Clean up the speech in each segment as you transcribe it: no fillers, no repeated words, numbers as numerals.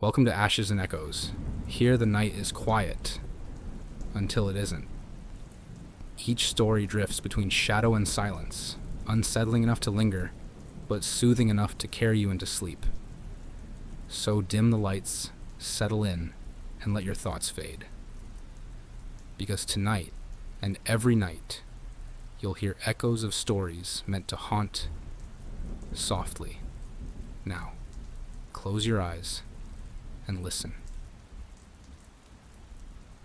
Welcome to Ashes and Echoes. Here the night is quiet, until it isn't. Each story drifts between shadow and silence, unsettling enough to linger, but soothing enough to carry you into sleep. So dim the lights, settle in, and let your thoughts fade. Because tonight, and every night, you'll hear echoes of stories meant to haunt softly. Now, close your eyes and listen.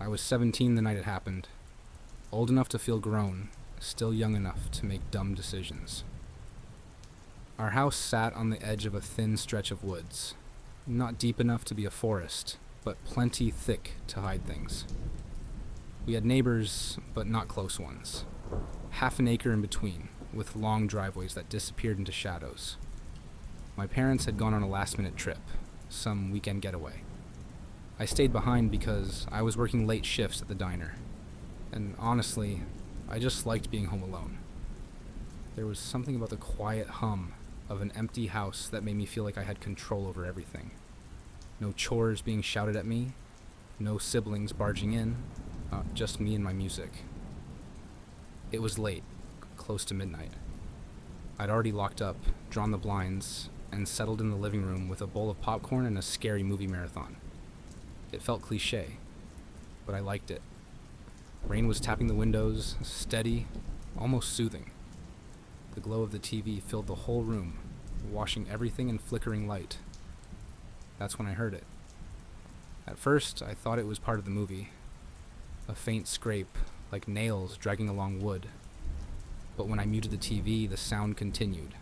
I was 17 the night it happened, old enough to feel grown, still young enough to make dumb decisions. Our house sat on the edge of a thin stretch of woods, not deep enough to be a forest, but plenty thick to hide things. We had neighbors, but not close ones. Half an acre in between, with long driveways that disappeared into shadows. My parents had gone on a last-minute trip, some weekend getaway. I stayed behind because I was working late shifts at the diner, and honestly, I just liked being home alone. There was something about the quiet hum of an empty house that made me feel like I had control over everything. No chores being shouted at me, no siblings barging in, just me and my music. It was late, close to midnight. I'd already locked up, drawn the blinds, and settled in the living room with a bowl of popcorn and a scary movie marathon. It felt cliché, but I liked it. Rain was tapping the windows, steady, almost soothing. The glow of the TV filled the whole room, washing everything in flickering light. That's when I heard it. At first, I thought it was part of the movie. A faint scrape, like nails dragging along wood. But when I muted the TV, the sound continued.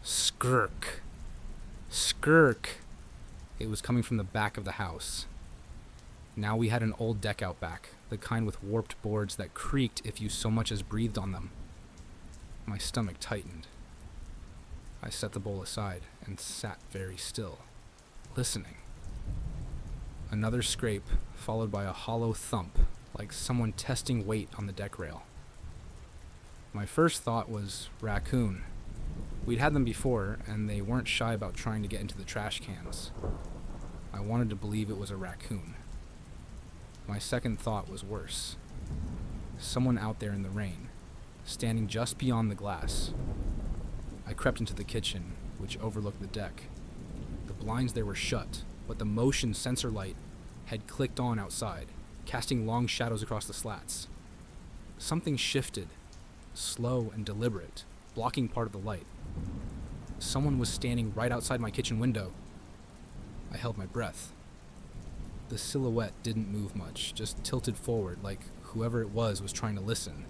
Skirk! Skirk! It was coming from the back of the house. Now we had an old deck out back, the kind with warped boards that creaked if you so much as breathed on them. My stomach tightened. I set the bowl aside and sat very still, listening. Another scrape, followed by a hollow thump, like someone testing weight on the deck rail. My first thought was raccoon. We'd had them before, and they weren't shy about trying to get into the trash cans. I wanted to believe it was a raccoon. My second thought was worse. Someone out there in the rain, standing just beyond the glass. I crept into the kitchen, which overlooked the deck. The blinds there were shut, but the motion sensor light had clicked on outside, casting long shadows across the slats. Something shifted, slow and deliberate, blocking part of the light. Someone was standing right outside my kitchen window. I held my breath. The silhouette didn't move much, just tilted forward like whoever it was trying to listen.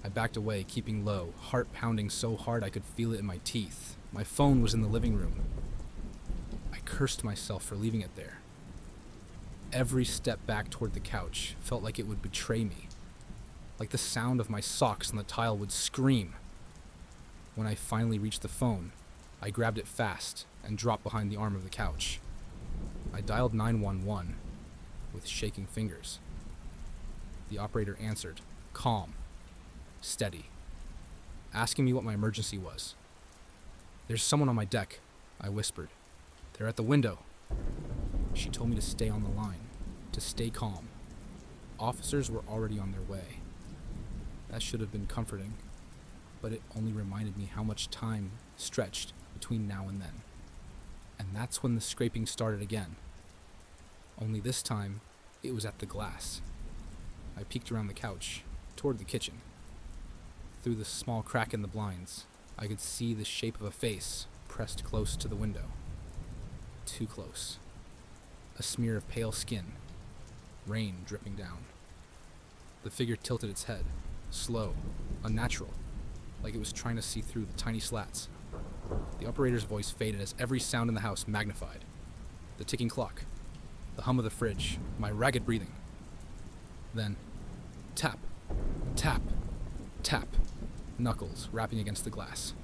I backed away, keeping low, heart pounding so hard I could feel it in my teeth. My phone was in the living room. I cursed myself for leaving it there. Every step back toward the couch felt like it would betray me, like the sound of my socks on the tile would scream. When I finally reached the phone, I grabbed it fast and dropped behind the arm of the couch. I dialed 911 with shaking fingers. The operator answered, calm, steady, asking me what my emergency was. "There's someone on my deck," I whispered. "They're at the window." She told me to stay on the line, to stay calm. Officers were already on their way. That should have been comforting, but it only reminded me how much time stretched between now and then. And that's when the scraping started again. Only this time, it was at the glass. I peeked around the couch, toward the kitchen. Through the small crack in the blinds, I could see the shape of a face pressed close to the window. Too close. A smear of pale skin, rain dripping down. The figure tilted its head, slow, unnatural, like it was trying to see through the tiny slats. The operator's voice faded as every sound in the house magnified. The ticking clock, the hum of the fridge, my ragged breathing. Then, tap, tap, tap, knuckles rapping against the glass.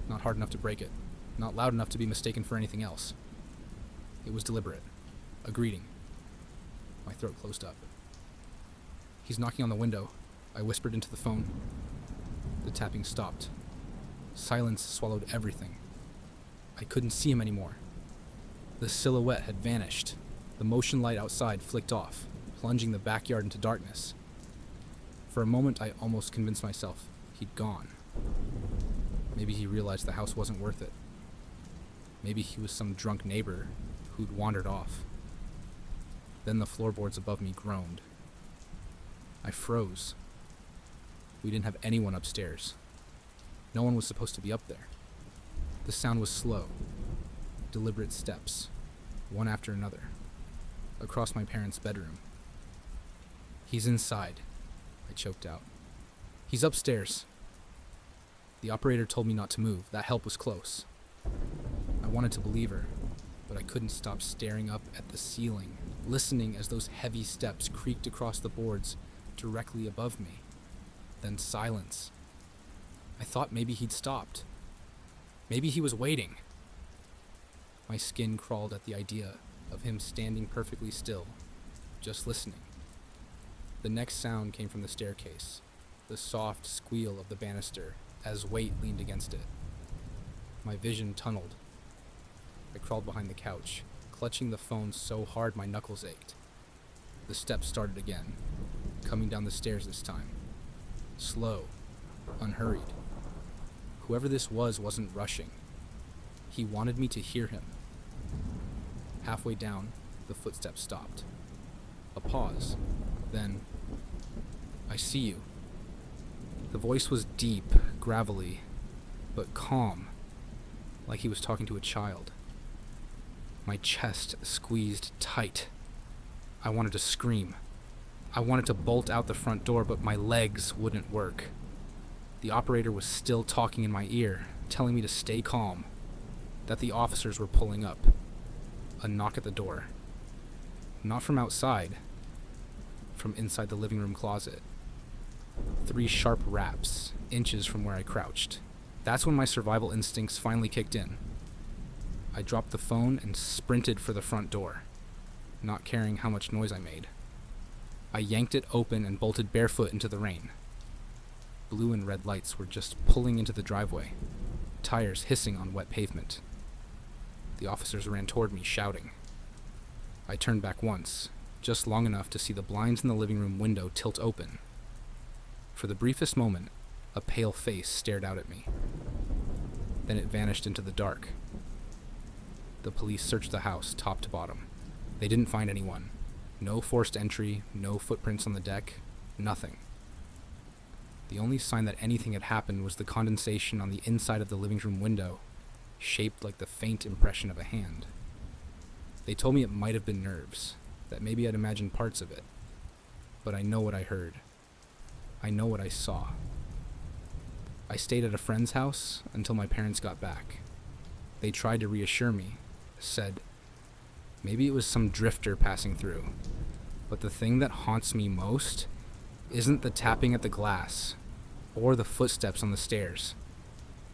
Not hard enough to break it, not loud enough to be mistaken for anything else. It was deliberate, a greeting. My throat closed up. "He's knocking on the window," I whispered into the phone. The tapping stopped. Silence swallowed everything. I couldn't see him anymore. The silhouette had vanished. The motion light outside flicked off, plunging the backyard into darkness. For a moment, I almost convinced myself he'd gone. Maybe he realized the house wasn't worth it. Maybe he was some drunk neighbor who'd wandered off. Then the floorboards above me groaned. I froze. We didn't have anyone upstairs. No one was supposed to be up there. The sound was slow, deliberate steps, one after another, across my parents' bedroom. "He's inside," I choked out. "He's upstairs." The operator told me not to move. That help was close. I wanted to believe her, but I couldn't stop staring up at the ceiling, listening as those heavy steps creaked across the boards directly above me. Then silence. I thought maybe he'd stopped. Maybe he was waiting. My skin crawled at the idea of him standing perfectly still, just listening. The next sound came from the staircase, the soft squeal of the banister as weight leaned against it. My vision tunneled. I crawled behind the couch, clutching the phone so hard my knuckles ached. The steps started again, coming down the stairs this time. Slow, unhurried. Whoever this was wasn't rushing. He wanted me to hear him. Halfway down, the footsteps stopped. A pause. Then, "I see you." The voice was deep, gravelly, but calm, like he was talking to a child. My chest squeezed tight. I wanted to scream. I wanted to bolt out the front door, but my legs wouldn't work. The operator was still talking in my ear, telling me to stay calm, that the officers were pulling up. A knock at the door. Not from outside, from inside the living room closet. 3 sharp raps, inches from where I crouched. That's when my survival instincts finally kicked in. I dropped the phone and sprinted for the front door, not caring how much noise I made. I yanked it open and bolted barefoot into the rain. Blue and red lights were just pulling into the driveway, tires hissing on wet pavement. The officers ran toward me, shouting. I turned back once, just long enough to see the blinds in the living room window tilt open. For the briefest moment, a pale face stared out at me. Then it vanished into the dark. The police searched the house, top to bottom. They didn't find anyone. No forced entry, no footprints on the deck, nothing. The only sign that anything had happened was the condensation on the inside of the living room window, shaped like the faint impression of a hand. They told me it might have been nerves, that maybe I'd imagined parts of it. But I know what I heard. I know what I saw. I stayed at a friend's house until my parents got back. They tried to reassure me, said, maybe it was some drifter passing through. But the thing that haunts me most isn't the tapping at the glass or the footsteps on the stairs.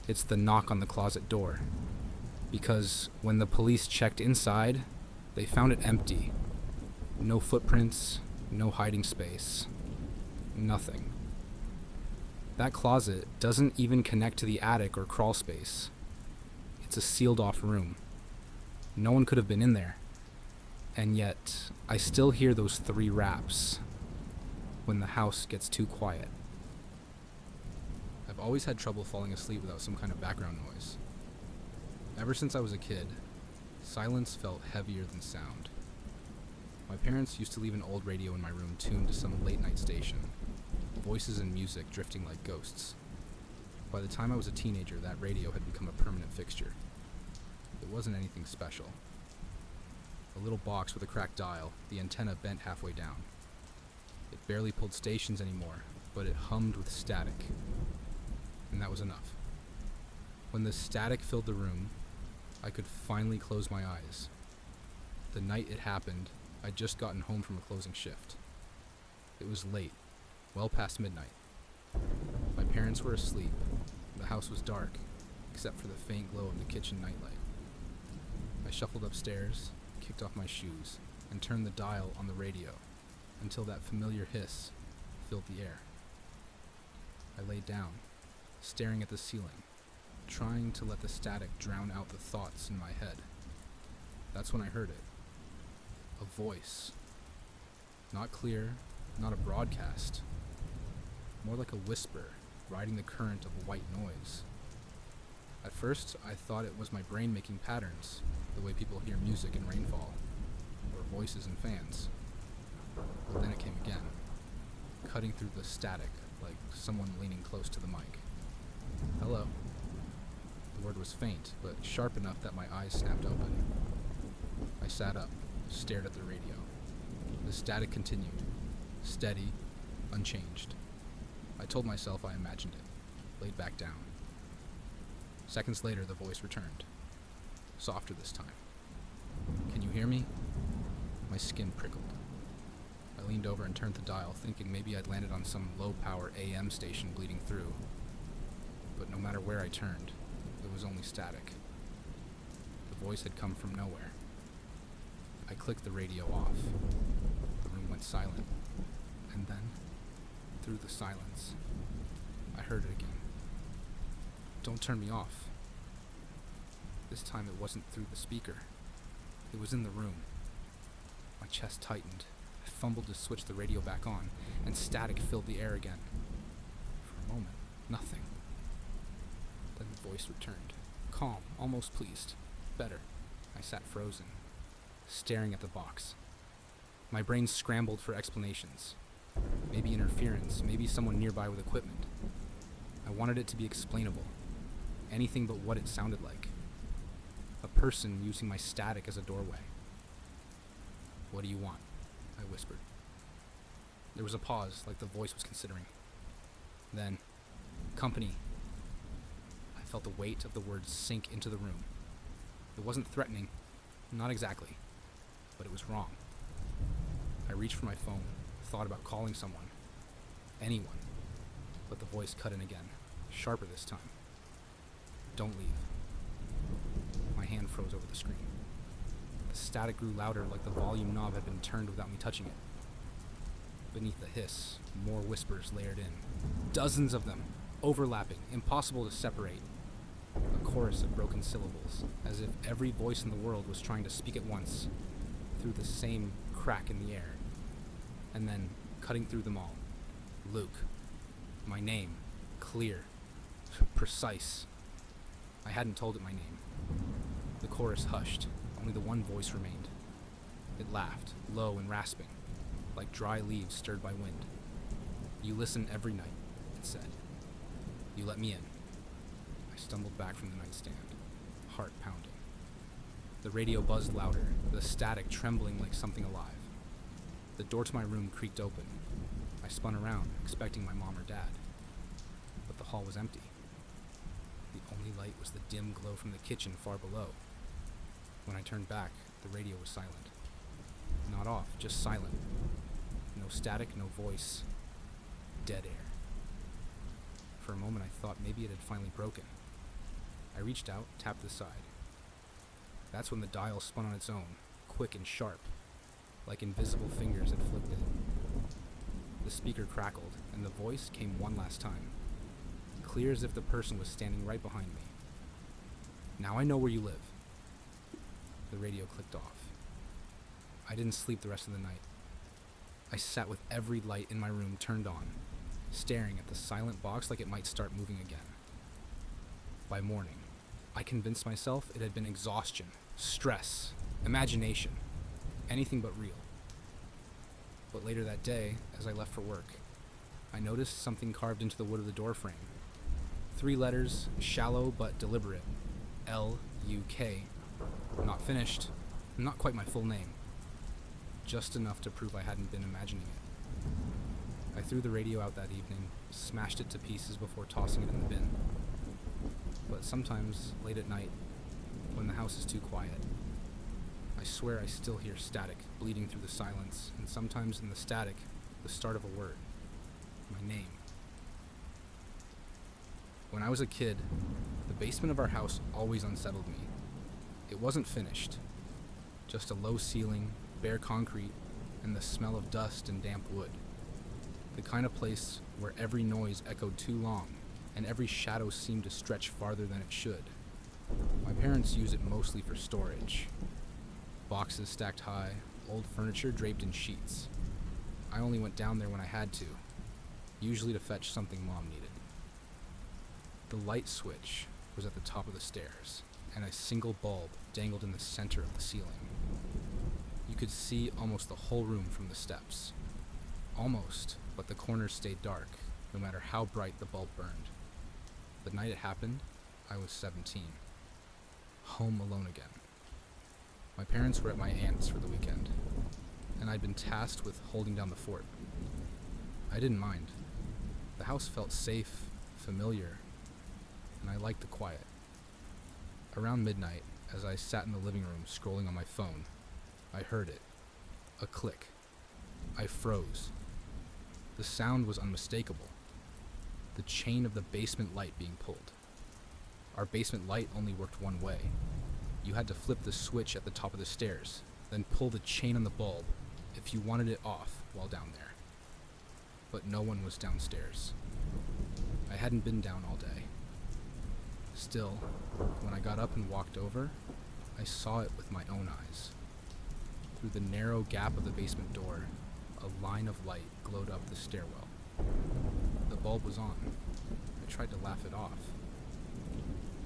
It's the knock on the closet door. Because when the police checked inside, they found it empty. No footprints, no hiding space, nothing. That closet doesn't even connect to the attic or crawl space. It's a sealed off room. No one could have been in there. And yet, I still hear those 3 raps when the house gets too quiet. I've always had trouble falling asleep without some kind of background noise. Ever since I was a kid, silence felt heavier than sound. My parents used to leave an old radio in my room tuned to some late-night station, voices and music drifting like ghosts. By the time I was a teenager, that radio had become a permanent fixture. It wasn't anything special. A little box with a cracked dial, the antenna bent halfway down. It barely pulled stations anymore, but it hummed with static. And that was enough. When the static filled the room, I could finally close my eyes. The night it happened, I'd just gotten home from a closing shift. It was late, well past midnight. My parents were asleep. The house was dark, except for the faint glow of the kitchen nightlight. I shuffled upstairs, kicked off my shoes, and turned the dial on the radio until that familiar hiss filled the air. I lay down, staring at the ceiling, trying to let the static drown out the thoughts in my head. That's when I heard it. A voice. Not clear, not a broadcast. More like a whisper, riding the current of a white noise. At first, I thought it was my brain making patterns, the way people hear music in rainfall, or voices in fans. But then it came again, cutting through the static like someone leaning close to the mic. Hello. The word was faint, but sharp enough that my eyes snapped open. I sat up, stared at the radio. The static continued, steady, unchanged. I told myself I imagined it, laid back down. Seconds later, the voice returned, softer this time. Can you hear me? My skin prickled. I leaned over and turned the dial, thinking maybe I'd landed on some low-power AM station bleeding through. But no matter where I turned, it was only static. The voice had come from nowhere. I clicked the radio off. The room went silent. And then, through the silence, I heard it again. Don't turn me off. This time it wasn't through the speaker. It was in the room. My chest tightened. I fumbled to switch the radio back on, and static filled the air again. For a moment, nothing. Then the voice returned. Calm, almost pleased. Better. I sat frozen, staring at the box. My brain scrambled for explanations. Maybe interference, maybe someone nearby with equipment. I wanted it to be explainable. Anything but what it sounded like. A person using my static as a doorway. What do you want? I whispered. There was a pause, like the voice was considering. Then, company. I felt the weight of the words sink into the room. It wasn't threatening, not exactly, but it was wrong. I reached for my phone, thought about calling someone, anyone, but the voice cut in again, sharper this time. Don't leave. My hand froze over the screen. The static grew louder, like the volume knob had been turned without me touching it. Beneath the hiss, more whispers layered in. Dozens of them, overlapping, impossible to separate. A chorus of broken syllables, as if every voice in the world was trying to speak at once, through the same crack in the air. And then, cutting through them all, Luke. My name. Clear. Precise. I hadn't told it my name. The chorus hushed. Only the one voice remained. It laughed, low and rasping, like dry leaves stirred by wind. You listen every night, it said. You let me in. I stumbled back from the nightstand, heart pounding. The radio buzzed louder, the static trembling like something alive. The door to my room creaked open. I spun around, expecting my mom or dad. But the hall was empty. The only light was the dim glow from the kitchen far below. When I turned back, the radio was silent. Not off, just silent. No static, no voice. Dead air. For a moment I thought maybe it had finally broken. I reached out, tapped the side. That's when the dial spun on its own, quick and sharp, like invisible fingers had flicked it. The speaker crackled, and the voice came one last time, clear as if the person was standing right behind me. Now I know where you live. The radio clicked off. I didn't sleep the rest of the night. I sat with every light in my room turned on, staring at the silent box like it might start moving again. By morning, I convinced myself it had been exhaustion, stress, imagination, anything but real. But later that day, as I left for work, I noticed something carved into the wood of the doorframe. 3 letters, shallow but deliberate. L-U-K. Not finished, not quite my full name. Just enough to prove I hadn't been imagining it. I threw the radio out that evening, smashed it to pieces before tossing it in the bin. But sometimes, late at night, when the house is too quiet, I swear I still hear static bleeding through the silence, and sometimes in the static, the start of a word. My name. When I was a kid, the basement of our house always unsettled me. It wasn't finished. Just a low ceiling, bare concrete, and the smell of dust and damp wood. The kind of place where every noise echoed too long, and every shadow seemed to stretch farther than it should. My parents use it mostly for storage. Boxes stacked high, old furniture draped in sheets. I only went down there when I had to, usually to fetch something Mom needed. The light switch was at the top of the stairs, and a single bulb dangled in the center of the ceiling. You could see almost the whole room from the steps. Almost, but the corners stayed dark, no matter how bright the bulb burned. The night it happened, I was 17. Home alone again. My parents were at my aunt's for the weekend, and I'd been tasked with holding down the fort. I didn't mind. The house felt safe, familiar, and I liked the quiet. Around midnight, as I sat in the living room scrolling on my phone, I heard it. A click. I froze. The sound was unmistakable. The chain of the basement light being pulled. Our basement light only worked one way. You had to flip the switch at the top of the stairs, then pull the chain on the bulb if you wanted it off while down there. But no one was downstairs. I hadn't been down all day. Still, when I got up and walked over, I saw it with my own eyes. Through the narrow gap of the basement door, a line of light glowed up the stairwell. The bulb was on. I tried to laugh it off.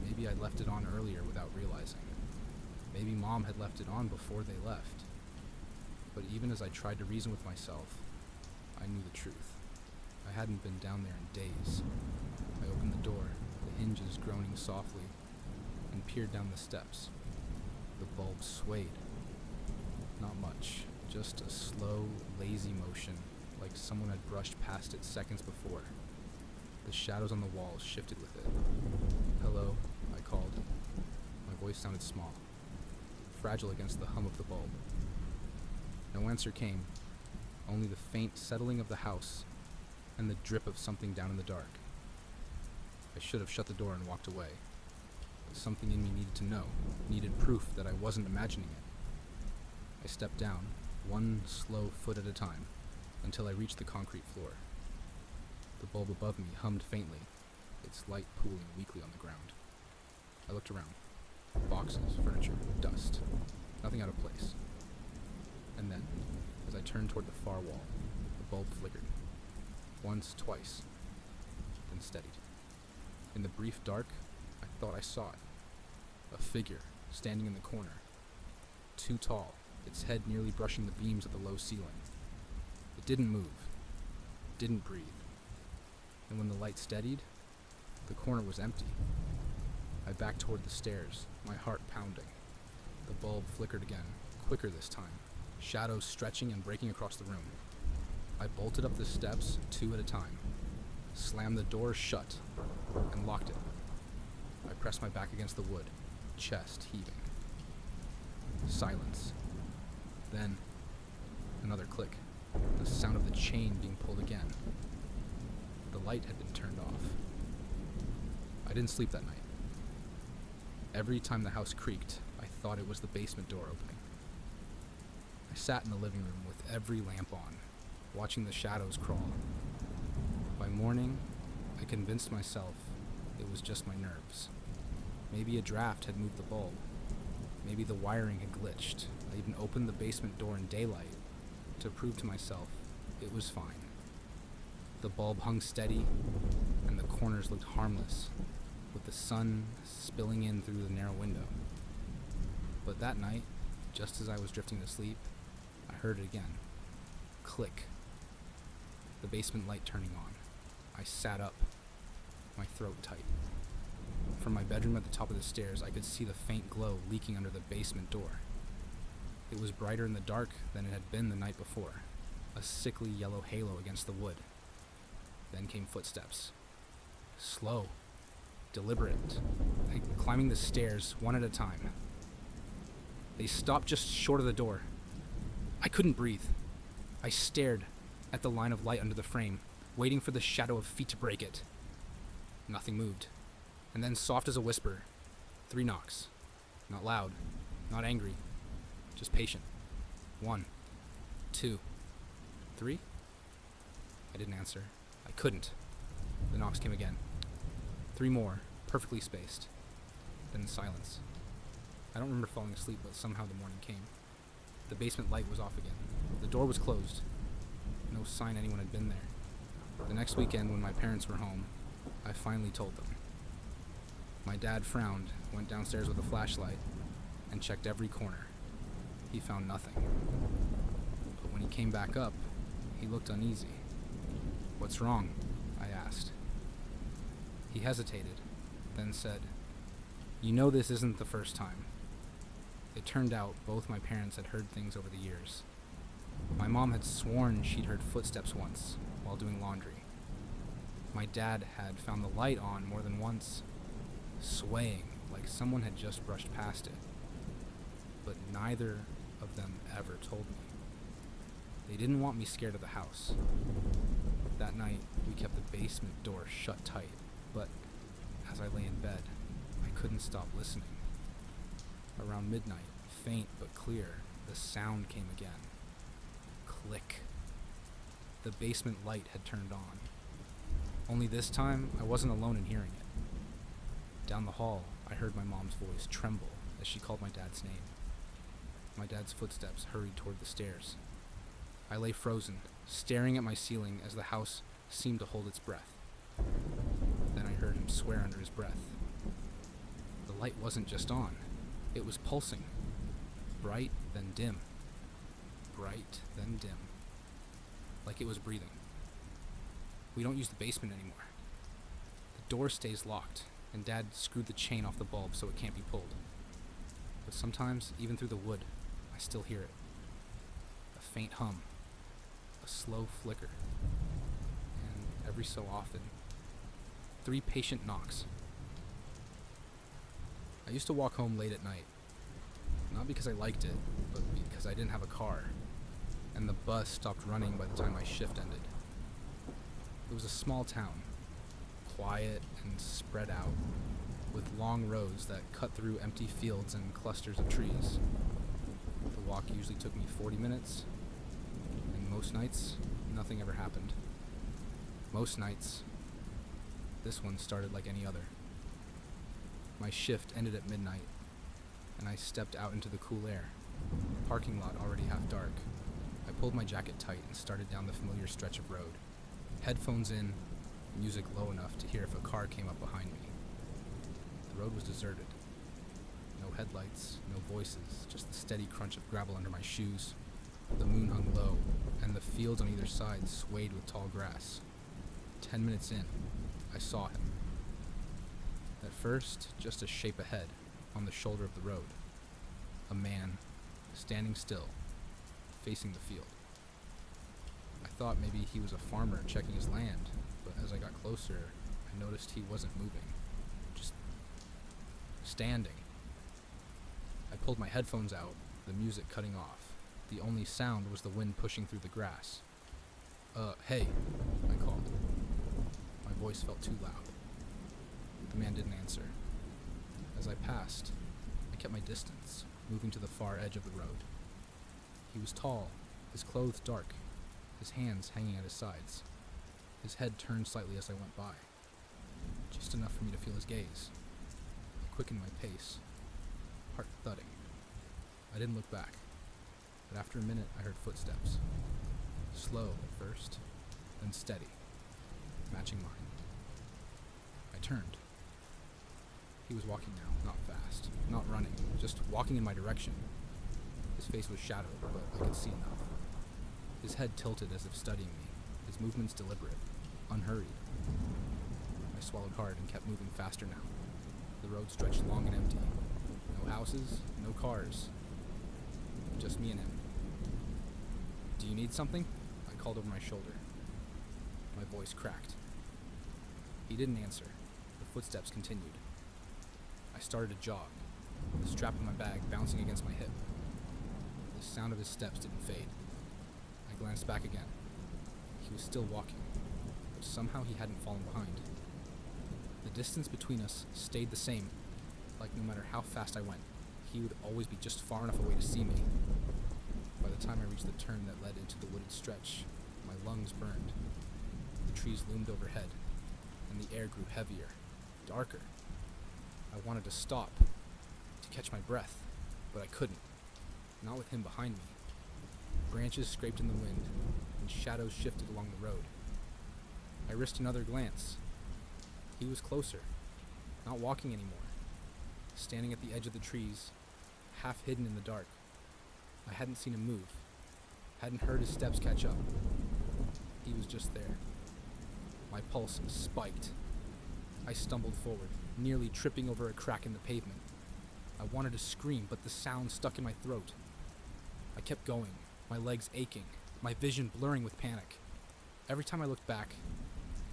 Maybe I'd left it on earlier without realizing. Maybe Mom had left it on before they left. But even as I tried to reason with myself, I knew the truth. I hadn't been down there in days. I opened the door, the hinges groaning softly, and peered down the steps. The bulb swayed. Not much, just a slow, lazy motion, like someone had brushed past it seconds before. The shadows on the walls shifted with it. "Hello," I called. My voice sounded small, fragile against the hum of the bulb. No answer came, only the faint settling of the house and the drip of something down in the dark. I should have shut the door and walked away, but something in me needed to know, needed proof that I wasn't imagining it. I stepped down, one slow foot at a time, until I reached the concrete floor. The bulb above me hummed faintly, its light pooling weakly on the ground. I looked around. Boxes, furniture, dust. Nothing out of place. And then, as I turned toward the far wall, the bulb flickered. Once, twice, then steadied. In the brief dark, I thought I saw it. A figure, standing in the corner. Too tall, its head nearly brushing the beams of the low ceiling. It didn't move. Didn't breathe. And when the light steadied, the corner was empty. I backed toward the stairs, my heart pounding. The bulb flickered again, quicker this time, shadows stretching and breaking across the room. I bolted up the steps, 2 at a time, slammed the door shut, and locked it. I pressed my back against the wood, chest heaving. Silence. Then, another click, the sound of the chain being pulled again. The light had been turned off. I didn't sleep that night. Every time the house creaked, I thought it was the basement door opening. I sat in the living room with every lamp on, watching the shadows crawl. By morning, I convinced myself it was just my nerves. Maybe a draft had moved the bulb. Maybe the wiring had glitched. I even opened the basement door in daylight to prove to myself it was fine. The bulb hung steady, and the corners looked harmless, with the sun spilling in through the narrow window. But that night, just as I was drifting to sleep, I heard it again. Click. The basement light turning on. I sat up, my throat tight. From my bedroom at the top of the stairs, I could see the faint glow leaking under the basement door. It was brighter in the dark than it had been the night before, a sickly yellow halo against the wood. Then came footsteps. Slow, deliberate, like climbing the stairs one at a time. They stopped just short of the door. I couldn't breathe. I stared at the line of light under the frame, waiting for the shadow of feet to break it. Nothing moved. And then, soft as a whisper, 3 knocks. Not loud, not angry, just patient. 1, 2, 3. I didn't answer. I couldn't. The knocks came again. 3 more, perfectly spaced. Then silence. I don't remember falling asleep, but somehow the morning came. The basement light was off again. The door was closed. No sign anyone had been there. The next weekend, when my parents were home, I finally told them. My dad frowned, went downstairs with a flashlight, and checked every corner. He found nothing. But when he came back up, he looked uneasy. "What's wrong?" I asked. He hesitated, then said, "You know this isn't the first time." It turned out both my parents had heard things over the years. My mom had sworn she'd heard footsteps once while doing laundry. My dad had found the light on more than once, swaying like someone had just brushed past it. But neither of them ever told me. They didn't want me scared of the house. That night, we kept the basement door shut tight, but as I lay in bed, I couldn't stop listening. Around midnight, faint but clear, the sound came again. Click. The basement light had turned on. Only this time, I wasn't alone in hearing it. Down the hall, I heard my mom's voice tremble as she called my dad's name. My dad's footsteps hurried toward the stairs. I lay frozen, staring at my ceiling as the house seemed to hold its breath. Then I heard him swear under his breath. The light wasn't just on. It was pulsing. Bright, then dim. Bright, then dim. Like it was breathing. We don't use the basement anymore. The door stays locked, and Dad screwed the chain off the bulb so it can't be pulled. But sometimes, even through the wood, I still hear it. A faint hum. A slow flicker. And every so often, 3 patient knocks. I used to walk home late at night. Not because I liked it, but because I didn't have a car, and the bus stopped running by the time my shift ended. It was a small town, quiet and spread out, with long roads that cut through empty fields and clusters of trees. The walk usually took me 40 minutes, and most nights, nothing ever happened. Most nights, this one started like any other. My shift ended at midnight, and I stepped out into the cool air, parking lot already half dark. I pulled my jacket tight and started down the familiar stretch of road, headphones in, music low enough to hear if a car came up behind me. The road was deserted. No headlights, no voices, just the steady crunch of gravel under my shoes. The moon hung low, and the fields on either side swayed with tall grass. 10 minutes in, I saw him. At first, just a shape ahead, on the shoulder of the road. A man, standing still, facing the field. I thought maybe he was a farmer checking his land, but as I got closer, I noticed he wasn't moving. Just standing. I pulled my headphones out, the music cutting off. The only sound was the wind pushing through the grass. Hey, I called. My voice felt too loud. The man didn't answer. As I passed, I kept my distance, moving to the far edge of the road. He was tall, his clothes dark, his hands hanging at his sides. His head turned slightly as I went by, just enough for me to feel his gaze. I quickened my pace, heart thudding. I didn't look back, but after a minute I heard footsteps. Slow at first, then steady, matching mine. I turned. He was walking now, not fast, not running, just walking in my direction. His face was shadowed, but I could see enough. His head tilted as if studying me, his movements deliberate, unhurried. I swallowed hard and kept moving faster now. The road stretched long and empty. No houses, no cars. Just me and him. "Do you need something?" I called over my shoulder. My voice cracked. He didn't answer. The footsteps continued. I started to jog, the strap of my bag bouncing against my hip. The sound of his steps didn't fade. I glanced back again. He was still walking, but somehow he hadn't fallen behind. The distance between us stayed the same, like no matter how fast I went, he would always be just far enough away to see me. By the time I reached the turn that led into the wooded stretch, my lungs burned. The trees loomed overhead, and the air grew heavier, darker. I wanted to stop, to catch my breath, but I couldn't. Not with him behind me, Branches scraped in the wind, and shadows shifted along the road. I risked another glance. He was closer, not walking anymore, standing at the edge of the trees, half hidden in the dark. I hadn't seen him move, hadn't heard his steps catch up. He was just there. My pulse spiked. I stumbled forward, nearly tripping over a crack in the pavement. I wanted to scream, but the sound stuck in my throat. I kept going, my legs aching, my vision blurring with panic. Every time I looked back,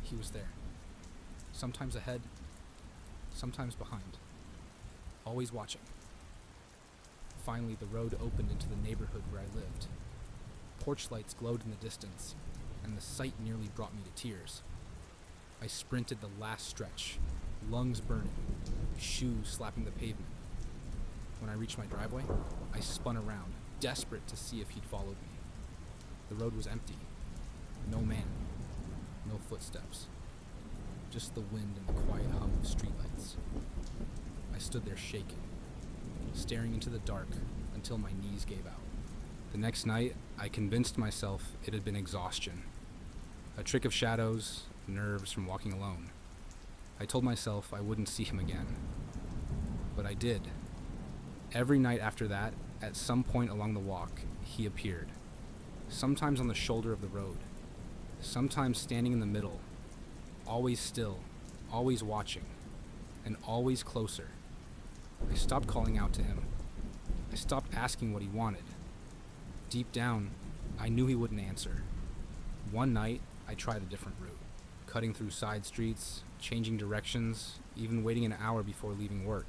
he was there. Sometimes ahead, sometimes behind. Always watching. Finally, the road opened into the neighborhood where I lived. Porch lights glowed in the distance, and the sight nearly brought me to tears. I sprinted the last stretch, lungs burning, shoes slapping the pavement. When I reached my driveway, I spun around, desperate to see if he'd followed me. The road was empty. No man. No footsteps. Just the wind and the quiet hum of streetlights. I stood there shaking, staring into the dark until my knees gave out. The next night, I convinced myself it had been exhaustion. A trick of shadows, nerves from walking alone. I told myself I wouldn't see him again. But I did. Every night after that, at some point along the walk, he appeared. Sometimes on the shoulder of the road. Sometimes standing in the middle. Always still, always watching, and always closer. I stopped calling out to him. I stopped asking what he wanted. Deep down, I knew he wouldn't answer. One night, I tried a different route, cutting through side streets, changing directions, even waiting an hour before leaving work.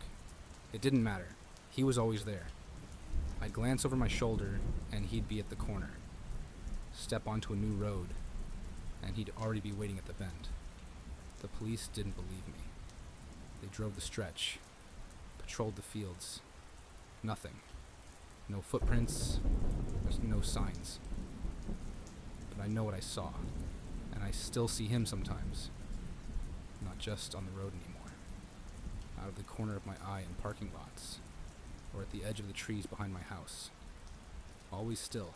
It didn't matter. He was always there. I'd glance over my shoulder, and he'd be at the corner. Step onto a new road, and he'd already be waiting at the bend. The police didn't believe me. They drove the stretch, patrolled the fields. Nothing. No footprints, no signs. But I know what I saw, and I still see him sometimes. Not just on the road anymore. Out of the corner of my eye in parking lots, or at the edge of the trees behind my house. Always still.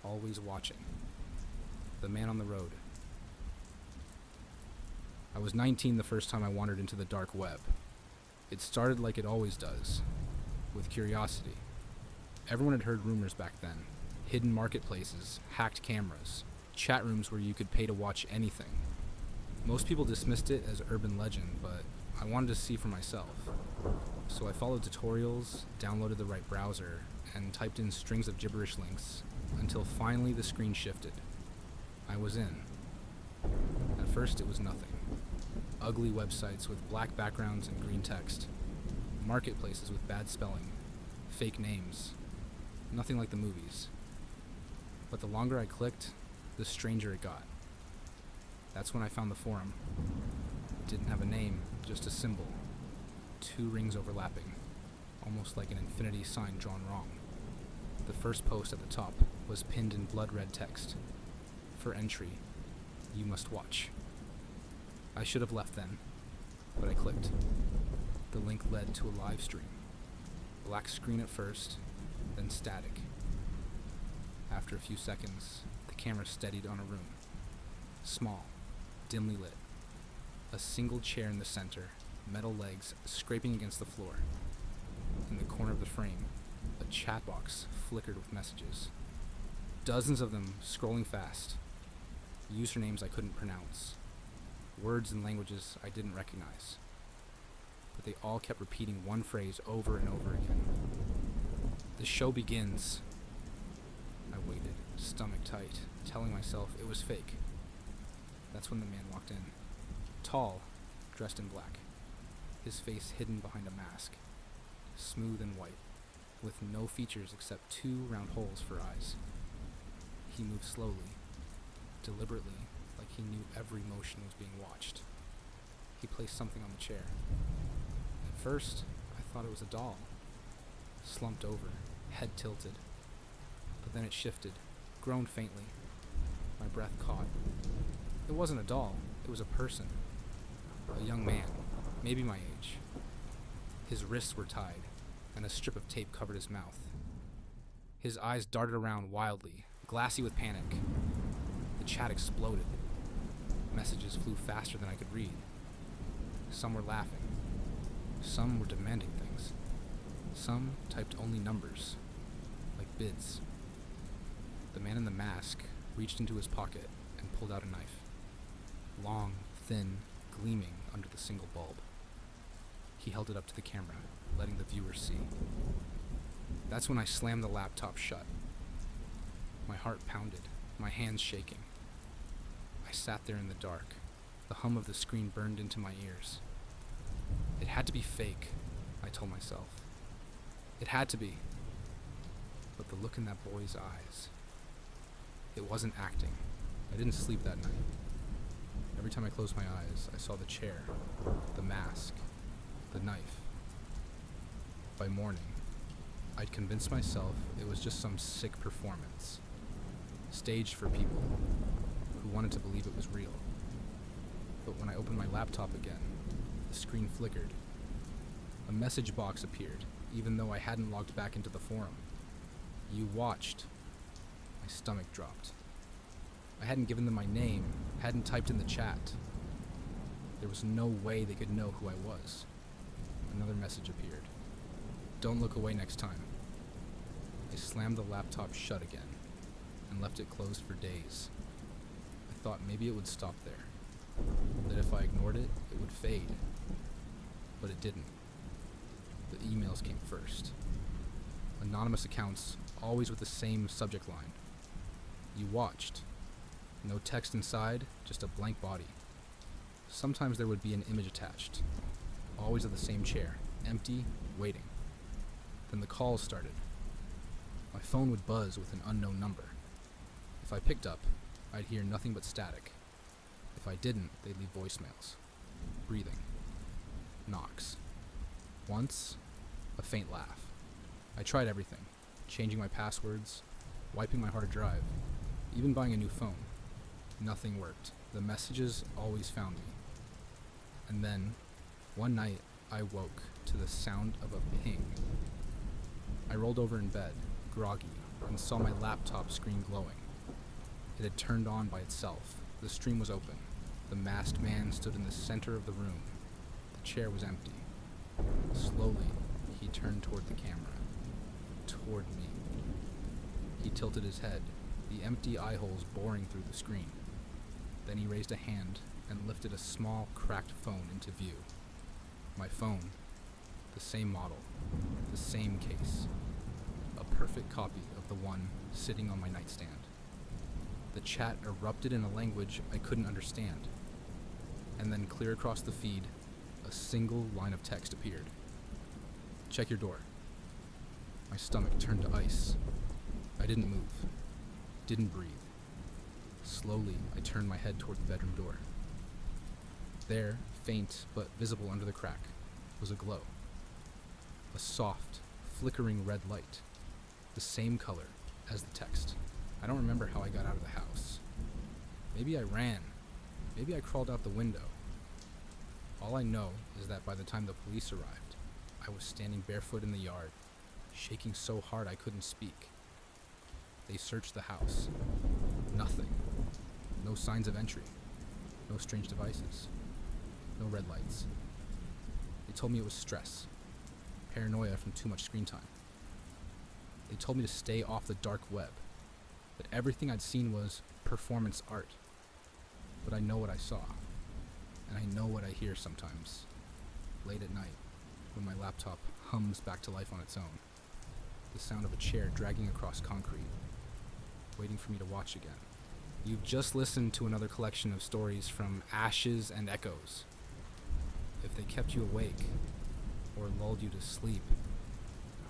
Always watching. The man on the road. I was 19 the first time I wandered into the dark web. It started like it always does, with curiosity. Everyone had heard rumors back then. Hidden marketplaces, hacked cameras, chat rooms where you could pay to watch anything. Most people dismissed it as urban legend, but I wanted to see for myself. So I followed tutorials, downloaded the right browser, and typed in strings of gibberish links until finally the screen shifted. I was in. At first it was nothing. Ugly websites with black backgrounds and green text. Marketplaces with bad spelling. Fake names. Nothing like the movies. But the longer I clicked, the stranger it got. That's when I found the forum. It didn't have a name, just a symbol. 2 rings overlapping, almost like an infinity sign drawn wrong. The first post at the top was pinned in blood red text. For entry, you must watch. I should have left then, but I clicked. The link led to a live stream. Black screen at first, then static. After a few seconds, the camera steadied on a room. Small, dimly lit. A single chair in the center, metal legs scraping against the floor. In the corner of the frame, a chat box flickered with messages. Dozens of them scrolling fast. Usernames I couldn't pronounce. Words and languages I didn't recognize. But they all kept repeating one phrase over and over again. The show begins. I waited, stomach tight, telling myself it was fake. That's when the man walked in. Tall, dressed in black. His face hidden behind a mask. Smooth and white, with no features except 2 round holes for eyes. He moved slowly, deliberately, like he knew every motion was being watched. He placed something on the chair. At first, I thought it was a doll. Slumped over, head tilted. But then it shifted, groaned faintly. My breath caught. It wasn't a doll, it was a person. A young man, maybe my age. His wrists were tied, and a strip of tape covered his mouth. His eyes darted around wildly, glassy with panic. The chat exploded. Messages flew faster than I could read. Some were laughing. Some were demanding things. Some typed only numbers, like bids. The man in the mask reached into his pocket and pulled out a knife. Long, thin, gleaming under the single bulb. He held it up to the camera, letting the viewers see. That's when I slammed the laptop shut. My heart pounded, my hands shaking. I sat there in the dark. The hum of the screen burned into my ears. It had to be fake, I told myself. It had to be. But the look in that boy's eyes, it wasn't acting. I didn't sleep that night. Every time I closed my eyes, I saw the chair, the mask, the knife. By morning, I'd convinced myself it was just some sick performance, staged for people who wanted to believe it was real. But when I opened my laptop again, the screen flickered. A message box appeared, even though I hadn't logged back into the forum. You watched. My stomach dropped. I hadn't given them my name, hadn't typed in the chat. There was no way they could know who I was. Another message appeared. Don't look away next time. I slammed the laptop shut again and left it closed for days. I thought maybe it would stop there, that if I ignored it, it would fade. But it didn't. The emails came first. Anonymous accounts, always with the same subject line. You watched. No text inside, just a blank body. Sometimes there would be an image attached, always of the same chair, empty, waiting. Then the calls started. My phone would buzz with an unknown number. If I picked up, I'd hear nothing but static. If I didn't, they'd leave voicemails. Breathing. Knocks. Once, a faint laugh. I tried everything, changing my passwords, wiping my hard drive, even buying a new phone. Nothing worked. The messages always found me. And then, one night, I woke to the sound of a ping. I rolled over in bed, groggy, and saw my laptop screen glowing. It had turned on by itself. The stream was open. The masked man stood in the center of the room. The chair was empty. Slowly, he turned toward the camera. Toward me. He tilted his head, the empty eye holes boring through the screen. Then he raised a hand and lifted a small, cracked phone into view. My phone. The same model. The same case. A perfect copy of the one sitting on my nightstand. The chat erupted in a language I couldn't understand. And then clear across the feed, a single line of text appeared. Check your door. My stomach turned to ice. I didn't move. Didn't breathe. Slowly, I turned my head toward the bedroom door. There, faint but visible under the crack, was a glow. A soft, flickering red light, the same color as the text. I don't remember how I got out of the house. Maybe I ran. Maybe I crawled out the window. All I know is that by the time the police arrived, I was standing barefoot in the yard, shaking so hard I couldn't speak. They searched the house. Nothing. No signs of entry. No strange devices. No red lights. They told me it was stress. Paranoia from too much screen time. They told me to stay off the dark web. That everything I'd seen was performance art. But I know what I saw. And I know what I hear sometimes. Late at night, when my laptop hums back to life on its own. The sound of a chair dragging across concrete, waiting for me to watch again. You've just listened to another collection of stories from Ashes and Echoes. If they kept you awake, or lulled you to sleep,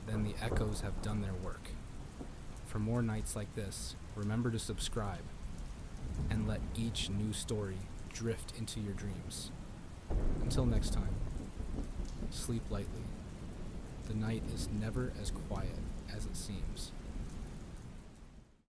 then the echoes have done their work. For more nights like this, remember to subscribe, and let each new story drift into your dreams. Until next time, sleep lightly. The night is never as quiet as it seems.